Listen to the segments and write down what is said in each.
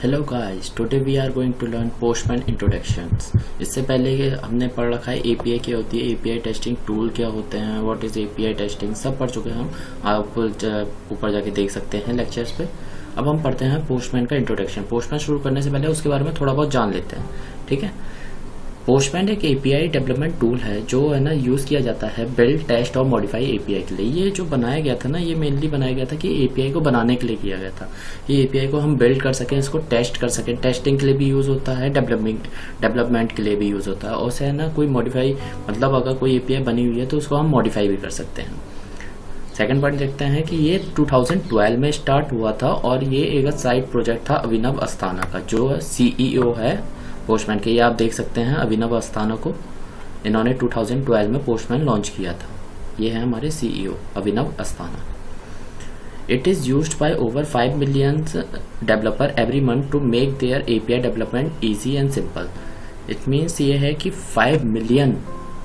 Hello guys, today we are going to learn Postman introductions. इससे पहले हमने पढ़ रखा है एपीआई क्या होती है, एपीआई टेस्टिंग टूल क्या होते हैं, व्हाट इज़ एपीआई टेस्टिंग, सब पढ़ चुके हैं हम। आप ऊपर जाके देख सकते हैं लेक्चर्स पे। अब हम पढ़ते हैं पोस्टमैन का इंट्रोडक्शन। पोस्टमैन शुरू करने से पहले उसके बारे में थोड़ा बहुत जान लेते हैं, ठीक है। पोस्टमैन एक एपीआई डेवलपमेंट टूल है जो है ना यूज़ किया जाता है बिल्ड, टेस्ट और मॉडिफाई एपीआई के लिए। ये जो बनाया गया था ना, ये मेनली बनाया गया था कि एपीआई को बनाने के लिए किया गया था। ये एपीआई को हम बिल्ड कर सकें, इसको टेस्ट कर सकें। टेस्टिंग के लिए भी यूज़ होता है, डेवलपमेंट के लिए भी यूज़ होता है। और से है ना कोई मॉडिफाई, मतलब अगर कोई एपीआई बनी हुई है तो उसको हम मॉडिफाई भी कर सकते हैं। सेकंड पॉइंट देखते हैं कि ये 2012 में स्टार्ट हुआ था और ये एक साइड प्रोजेक्ट था अभिनव अस्थाना का, जो सीईओ है पोस्टमैन के। ये आप देख सकते हैं अभिनव अस्थाना को, इन्होंने 2012 में पोस्टमैन लॉन्च किया था। ये है हमारे CEO Abhinav Asthana. It is used by over 5 million developer every month to make their API development easy and simple. It means ये है कि 5 मिलियन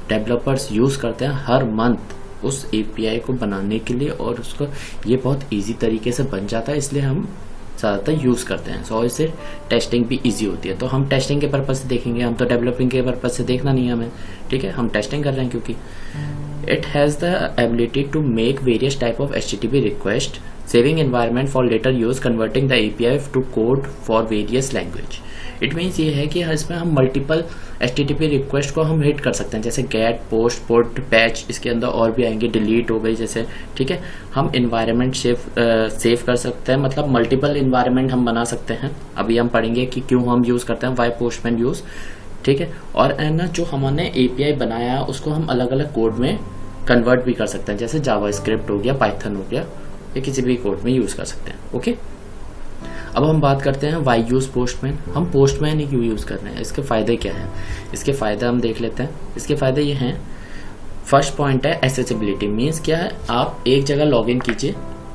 डेवलपर्स यूज़ करते हैं हर मंथ उस एपीआई को बनाने के लिए, और उसको ये बहुत ईजी तरीके से बन जाता है, इसलिए हम ज़्यादातर यूज़ करते हैं। सो इससे टेस्टिंग भी इजी होती है। तो हम टेस्टिंग के पर्पज़ से देखेंगे, हम तो डेवलपिंग के पर्पज़ से देखना नहीं है हमें, ठीक है। हम टेस्टिंग कर रहे हैं क्योंकि it has the ability to make various type of HTTP request, saving environment for later use, converting the API to code for various language. It means ये है कि इसमें हम मल्टीपल HTTP रिक्वेस्ट को हम हिट कर सकते हैं, जैसे गेट, पोस्ट, पुट, पैच, इसके अंदर और भी आएंगे, डिलीट हो गई जैसे, ठीक है। हम इन्वायरमेंट सेव कर सकते हैं, मतलब मल्टीपल इन्वायरमेंट हम बना सकते हैं। अभी हम पढ़ेंगे कि क्यों हम यूज़ करते हैं, वाई पोस्टमैन यूज़, ठीक है। और ना जो हमने API बनाया उसको हम अलग अलग कोड में कन्वर्ट भी कर सकते हैं, जैसे जावास्क्रिप्ट हो गया, पाइथन हो गया, या किसी भी कोड में यूज़ कर सकते हैं, ओके। अब हम बात करते हैं वाई यूज़ पोस्टमैन। हम पोस्टमैन ही क्यों यूज़ कर रहे हैं, इसके फ़ायदे क्या हैं। इसके फ़ायदे हम देख लेते हैं। इसके फ़ायदे ये हैं, फर्स्ट पॉइंट है एसेसिबिलिटी। मीन्स क्या है, आप एक जगह लॉगिन कीजिए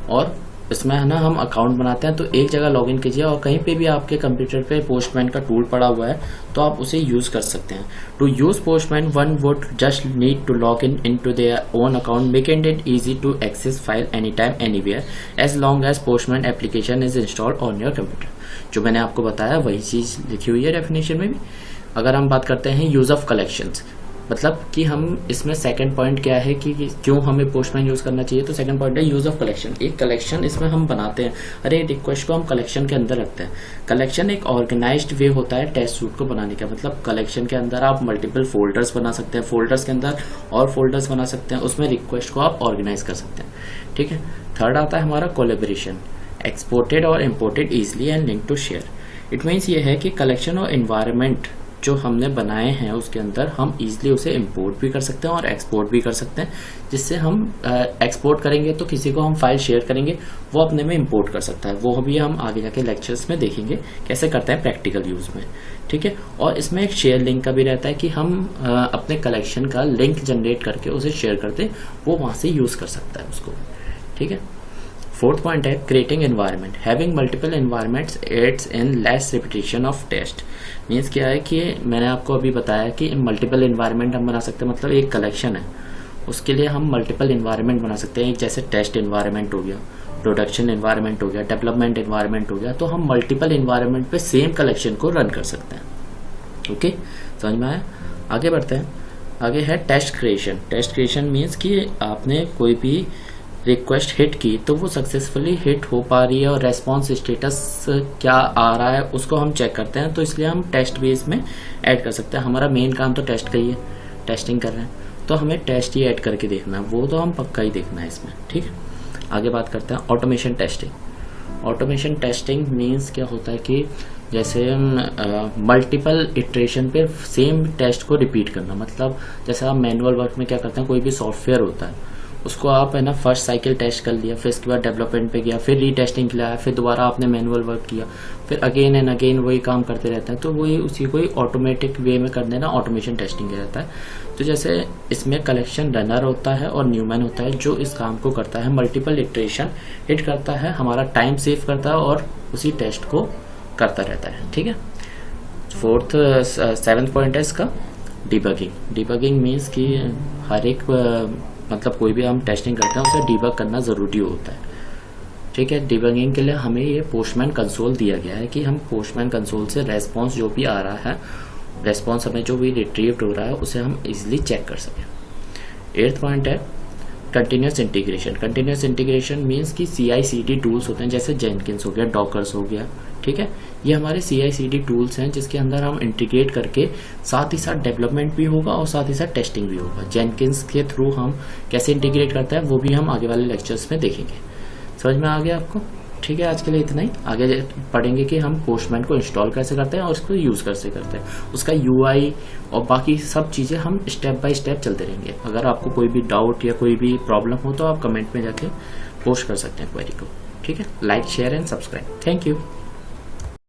और इसमें है ना हम अकाउंट बनाते हैं, तो एक जगह लॉगिन कीजिए और कहीं पे भी आपके कंप्यूटर पे पोस्टमैन का टूल पड़ा हुआ है तो आप उसे यूज़ कर सकते हैं। To use Postman one would just need to log in to their own account, making it easy to access file any time anywhere as long as Postman application is installed on your computer. जो मैंने आपको बताया वही चीज़ लिखी हुई है definition में भी। अगर हम बात करते हैं यूज़ ऑफ कलेक्शंस, मतलब कि हम इसमें सेकंड पॉइंट क्या है कि क्यों हमें पोस्टमैन यूज़ करना चाहिए, तो सेकंड पॉइंट है यूज़ ऑफ कलेक्शन। एक कलेक्शन इसमें हम बनाते हैं, अरे रिक्वेस्ट को हम कलेक्शन के अंदर रखते हैं। कलेक्शन एक ऑर्गेनाइज्ड वे होता है टेस्ट सूट को बनाने का, मतलब कलेक्शन के अंदर आप मल्टीपल फोल्डर्स बना सकते हैं, फोल्डर्स के अंदर और फोल्डर्स बना सकते हैं, उसमें रिक्वेस्ट को आप ऑर्गेनाइज कर सकते हैं, ठीक है। थर्ड आता है हमारा कोलेबोरेशन, एक्सपोर्टेड और imported easily and link to share. It means ये है कि कलेक्शन और इन्वायरमेंट जो हमने बनाए हैं उसके अंदर हम इजीली उसे इंपोर्ट भी कर सकते हैं और एक्सपोर्ट भी कर सकते हैं, जिससे हम एक्सपोर्ट करेंगे तो किसी को हम फाइल शेयर करेंगे, वो अपने में इंपोर्ट कर सकता है। वो भी हम आगे जाके लेक्चर्स में देखेंगे कैसे करते हैं प्रैक्टिकल यूज़ में, ठीक है। और इसमें एक शेयर लिंक का भी रहता है कि हम अपने कलेक्शन का लिंक जनरेट करके उसे शेयर करते, वो वहाँ से यूज़ कर सकता है उसको, ठीक है। फोर्थ पॉइंट है creating environment, having multiple environments adds in less repetition of test. Means क्या है कि मैंने आपको अभी बताया कि मल्टीपल एनवायरनमेंट हम बना सकते हैं, मतलब एक कलेक्शन है उसके लिए हम मल्टीपल एनवायरनमेंट बना सकते हैं। एक जैसे टेस्ट एनवायरनमेंट हो गया, प्रोडक्शन एनवायरनमेंट हो गया, डेवलपमेंट एनवायरनमेंट हो गया, तो हम मल्टीपल एनवायरनमेंट पे सेम कलेक्शन को रन कर सकते हैं, ओके। समझ में आया। आगे बढ़ते हैं। आगे है test creation. Test creation means कि आपने कोई भी रिक्वेस्ट हिट की तो वो सक्सेसफुली हिट हो पा रही है और रेस्पॉन्स स्टेटस क्या आ रहा है उसको हम चेक करते हैं, तो इसलिए हम टेस्ट बेस में ऐड कर सकते हैं। हमारा मेन काम तो टेस्ट का ही है, टेस्टिंग कर रहे हैं तो हमें टेस्ट ही ऐड करके देखना है, वो तो हम पक्का ही देखना है इसमें, ठीक है। आगे बात करते हैं automation testing. Automation testing means क्या होता है कि जैसे मल्टीपल इटरेशन पे सेम टेस्ट को रिपीट करना, मतलब जैसे आप मैनुअल वर्क में क्या करते हैं, कोई भी सॉफ्टवेयर होता है उसको आप है ना फर्स्ट साइकिल टेस्ट कर लिया, फिर इसके बाद डेवलपमेंट पे गया, फिर रीटेस्टिंग के लिए आया, फिर दोबारा आपने मैनुअल वर्क किया, फिर अगेन एंड अगेन वही काम करते रहते हैं, तो वही उसी को ही ऑटोमेटिक वे में कर देना ऑटोमेशन टेस्टिंग रहता है। तो जैसे इसमें कलेक्शन रनर होता है और न्यूमैन होता है जो इस काम को करता है, मल्टीपल इटरेशन हिट करता है, हमारा टाइम सेव करता है और उसी टेस्ट को करता रहता है, ठीक है। फोर्थ सेवन्थ पॉइंट है इसका डिबगिंग। डिबगिंग मीन्स कि हर एक मतलब कोई भी हम टेस्टिंग करते हैं उसे डिबग करना ज़रूरी होता है, ठीक है। डिबगिंग के लिए हमें ये पोस्टमैन कंसोल दिया गया है कि हम पोस्टमैन कंसोल से रेस्पॉन्स जो भी आ रहा है, रेस्पॉन्स हमें जो भी रिट्रीव्ड हो रहा है उसे हम इजीली चेक कर सकें। 8th पॉइंट है continuous integration. Continuous integration means कि CI/CD टूल्स होते हैं, जैसे जेनकिंस हो गया, डॉकर्स हो गया, ठीक है। ये हमारे CI/CD टूल्स हैं जिसके अंदर हम इंटीग्रेट करके साथ ही साथ डेवलपमेंट भी होगा और साथ ही साथ टेस्टिंग भी होगा। जेनकिंस के थ्रू हम कैसे इंटीग्रेट करते हैं वो भी हम आगे वाले लेक्चर्स में देखेंगे। समझ में आ गया आपको? ठीक है, आज के लिए इतना ही। आगे पढ़ेंगे कि हम पोस्टमैन को इंस्टॉल कैसे करते हैं और उसको यूज़ कैसे करते हैं, उसका UI और बाकी सब चीज़ें हम स्टेप बाय स्टेप चलते रहेंगे। अगर आपको कोई भी डाउट या कोई भी प्रॉब्लम हो तो आप कमेंट में जाके पोस्ट कर सकते हैं क्वेरी को। ठीक है, like share and subscribe. Thank you.